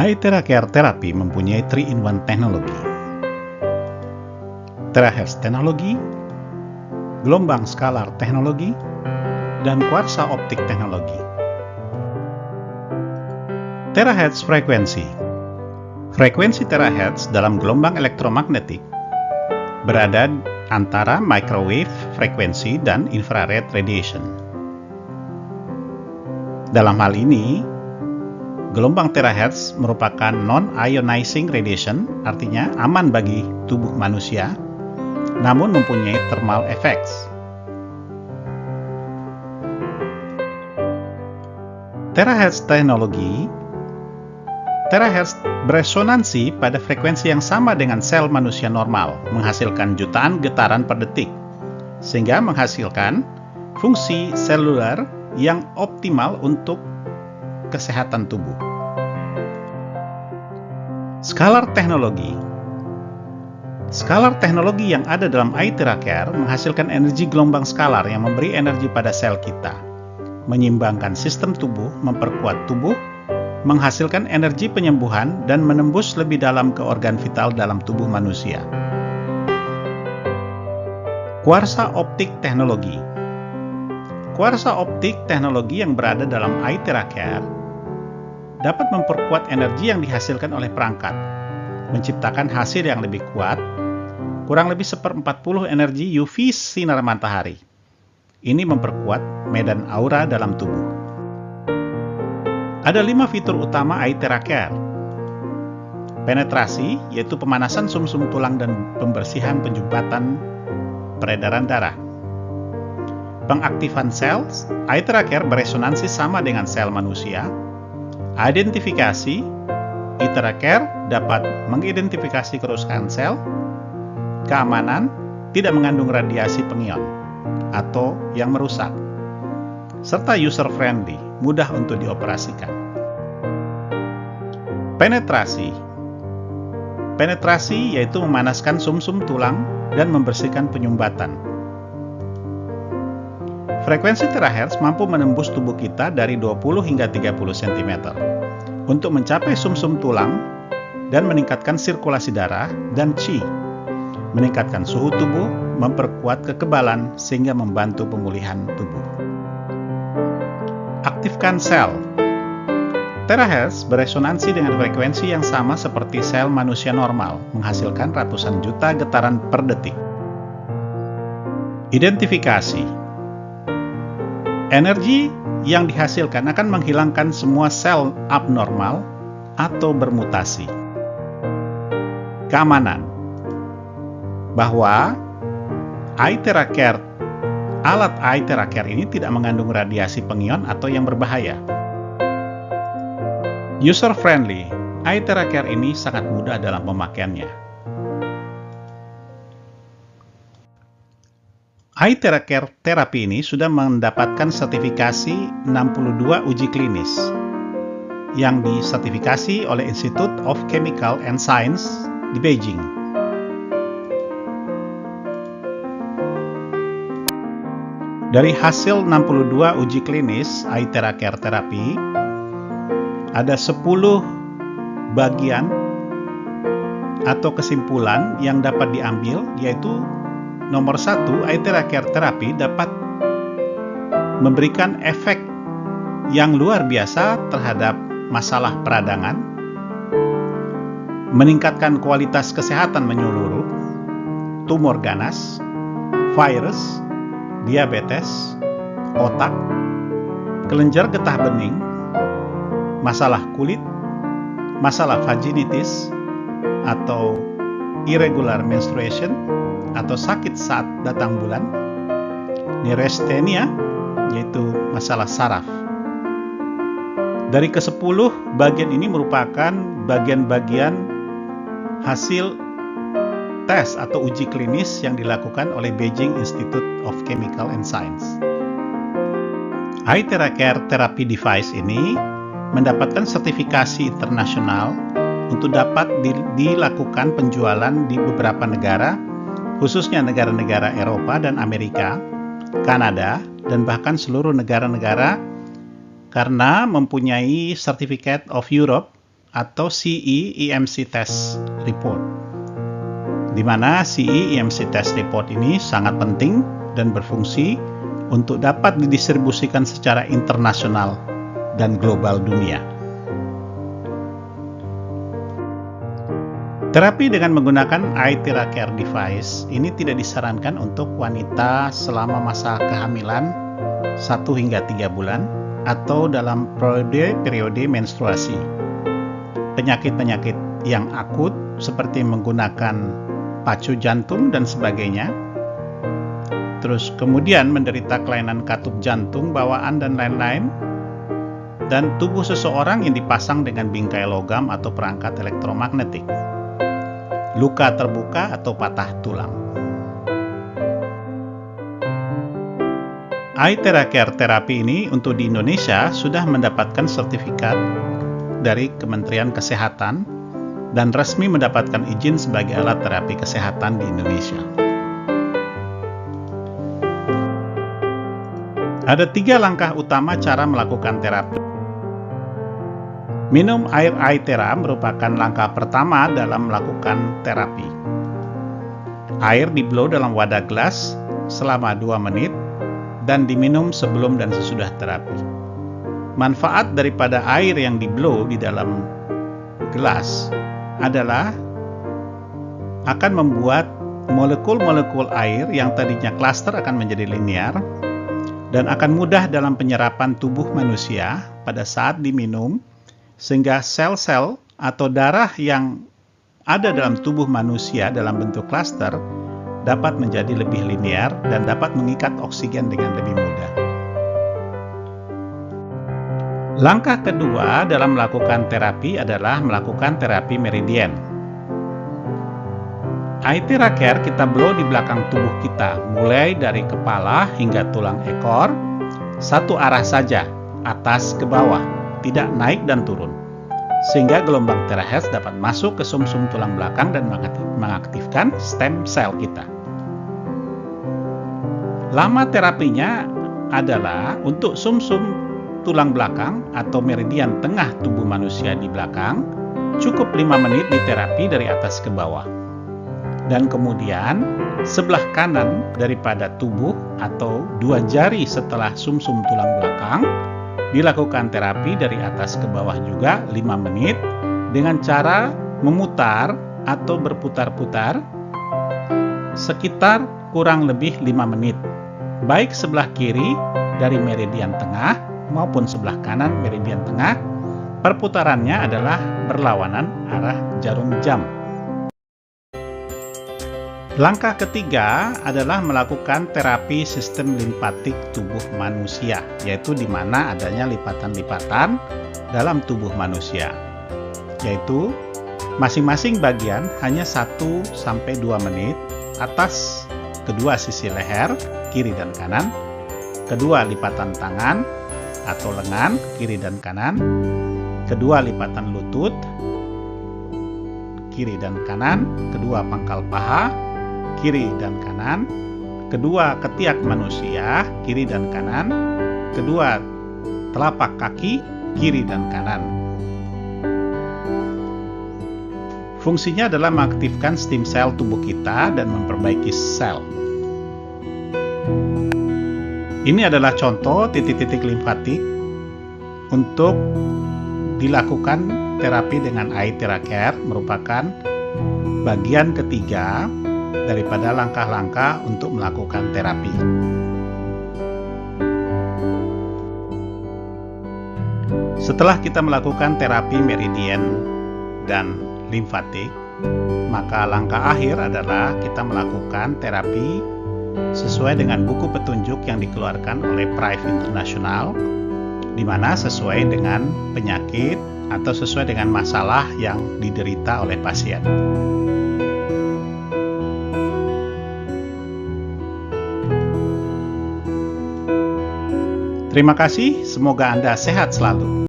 iTera Care Therapy mempunyai 3-in-1 teknologi. Terahertz teknologi, gelombang skalar teknologi, dan kuarsa optik teknologi. Terahertz frekuensi. Frekuensi terahertz dalam gelombang elektromagnetik berada antara microwave frekuensi dan infrared radiation. Dalam hal ini, gelombang terahertz merupakan non-ionizing radiation, artinya aman bagi tubuh manusia, namun mempunyai thermal effects. Terahertz teknologi. Terahertz beresonansi pada frekuensi yang sama dengan sel manusia normal, menghasilkan jutaan getaran per detik, sehingga menghasilkan fungsi seluler yang optimal untuk kesehatan tubuh. Skalar teknologi. Skalar teknologi yang ada dalam iTera Care menghasilkan energi gelombang skalar yang memberi energi pada sel kita, menyeimbangkan sistem tubuh, memperkuat tubuh, menghasilkan energi penyembuhan, dan menembus lebih dalam ke organ vital dalam tubuh manusia. Kuarsa optik teknologi. Kuarsa optik teknologi yang berada dalam iTera Care dapat memperkuat energi yang dihasilkan oleh perangkat, menciptakan hasil yang lebih kuat, kurang lebih 1/40 energi UV sinar matahari. Ini memperkuat medan aura dalam tubuh. Ada 5 fitur utama iTera Care. Penetrasi, yaitu pemanasan sumsum tulang dan pembersihan penjumpatan peredaran darah. Pengaktifan sel, iTera Care beresonansi sama dengan sel manusia. Identifikasi, iTera Care dapat mengidentifikasi kerusakan sel. Keamanan, tidak mengandung radiasi pengion atau yang merusak. Serta user-friendly, mudah untuk dioperasikan. Penetrasi. Penetrasi yaitu memanaskan sumsum tulang dan membersihkan penyumbatan. Frekuensi terahertz mampu menembus tubuh kita dari 20 hingga 30 cm untuk mencapai sumsum tulang dan meningkatkan sirkulasi darah dan qi, meningkatkan suhu tubuh, memperkuat kekebalan sehingga membantu pemulihan tubuh. Aktifkan sel. Terahertz beresonansi dengan frekuensi yang sama seperti sel manusia normal, menghasilkan ratusan juta getaran per detik. Identifikasi. Energi yang dihasilkan akan menghilangkan semua sel abnormal atau bermutasi. Keamanan. Bahwa iTera Care, alat iTera Care ini tidak mengandung radiasi pengion atau yang berbahaya. User-friendly, iTera Care ini sangat mudah dalam pemakaiannya. iTera Care Therapy ini sudah mendapatkan sertifikasi 62 uji klinis yang disertifikasi oleh Institute of Chemical and Science di Beijing. Dari hasil 62 uji klinis iTera Care Therapy, ada 10 bagian atau kesimpulan yang dapat diambil, yaitu nomor 1, iTera Care Therapy dapat memberikan efek yang luar biasa terhadap masalah peradangan, meningkatkan kualitas kesehatan menyeluruh, tumor ganas, virus, diabetes, otak, kelenjar getah bening, masalah kulit, masalah vaginitis atau irregular menstruation atau sakit saat datang bulan, neurasthenia yaitu masalah saraf. Dari ke-10 bagian ini merupakan bagian-bagian hasil tes atau uji klinis yang dilakukan oleh Beijing Institute of Chemical and Science. iTera Care Therapy Device ini mendapatkan sertifikasi internasional untuk dapat dilakukan penjualan di beberapa negara, khususnya negara-negara Eropa dan Amerika, Kanada, dan bahkan seluruh negara-negara karena mempunyai Certificate of Europe atau CE-EMC Test Report, di mana CE-EMC Test Report ini sangat penting dan berfungsi untuk dapat didistribusikan secara internasional dan global dunia. Terapi dengan menggunakan iTheraCare device ini tidak disarankan untuk wanita selama masa kehamilan 1 hingga 3 bulan atau dalam periode menstruasi. Penyakit-penyakit yang akut seperti menggunakan pacu jantung dan sebagainya. Terus kemudian menderita kelainan katup jantung, bawaan dan lain-lain. Dan tubuh seseorang yang dipasang dengan bingkai logam atau perangkat elektromagnetik. Luka terbuka atau patah tulang. iTheraCare terapi ini untuk di Indonesia sudah mendapatkan sertifikat dari Kementerian Kesehatan dan resmi mendapatkan izin sebagai alat terapi kesehatan di Indonesia. Ada 3 langkah utama cara melakukan terapi. Minum air iThera merupakan langkah pertama dalam melakukan terapi. Air di-blow dalam wadah gelas selama 2 menit dan diminum sebelum dan sesudah terapi. Manfaat daripada air yang di-blow di dalam gelas adalah akan membuat molekul-molekul air yang tadinya klaster akan menjadi linear dan akan mudah dalam penyerapan tubuh manusia pada saat diminum, sehingga sel-sel atau darah yang ada dalam tubuh manusia dalam bentuk klaster dapat menjadi lebih linear dan dapat mengikat oksigen dengan lebih mudah. Langkah kedua dalam melakukan terapi adalah melakukan terapi meridian. iTheraCare kita blow di belakang tubuh kita, mulai dari kepala hingga tulang ekor, satu arah saja, atas ke bawah, tidak naik dan turun, sehingga gelombang terahertz dapat masuk ke sumsum tulang belakang dan mengaktifkan stem sel kita. Lama terapinya adalah untuk sumsum tulang belakang atau meridian tengah tubuh manusia di belakang, cukup 5 menit diterapi dari atas ke bawah. Dan kemudian sebelah kanan daripada tubuh atau 2 jari setelah sumsum tulang belakang dilakukan terapi dari atas ke bawah juga 5 menit dengan cara memutar atau berputar-putar sekitar kurang lebih 5 menit, baik sebelah kiri dari meridian tengah maupun sebelah kanan meridian tengah. Perputarannya adalah berlawanan arah jarum jam. Langkah ketiga adalah melakukan terapi sistem limfatik tubuh manusia, yaitu di mana adanya lipatan-lipatan dalam tubuh manusia, yaitu masing-masing bagian hanya 1-2 menit atas kedua sisi leher, kiri dan kanan, kedua lipatan tangan atau lengan, kiri dan kanan, kedua lipatan lutut, kiri dan kanan, kedua pangkal paha, kiri dan kanan, kedua ketiak manusia, kiri dan kanan, kedua telapak kaki, kiri dan kanan. Fungsinya adalah mengaktifkan stem sel tubuh kita dan memperbaiki sel. Ini adalah contoh titik-titik limfatik untuk dilakukan terapi dengan iTheraCare, merupakan bagian ketiga daripada langkah-langkah untuk melakukan terapi. Setelah kita melakukan terapi meridian dan limfatik, maka langkah akhir adalah kita melakukan terapi sesuai dengan buku petunjuk yang dikeluarkan oleh Prive International, di mana sesuai dengan penyakit atau sesuai dengan masalah yang diderita oleh pasien. Terima kasih, semoga Anda sehat selalu.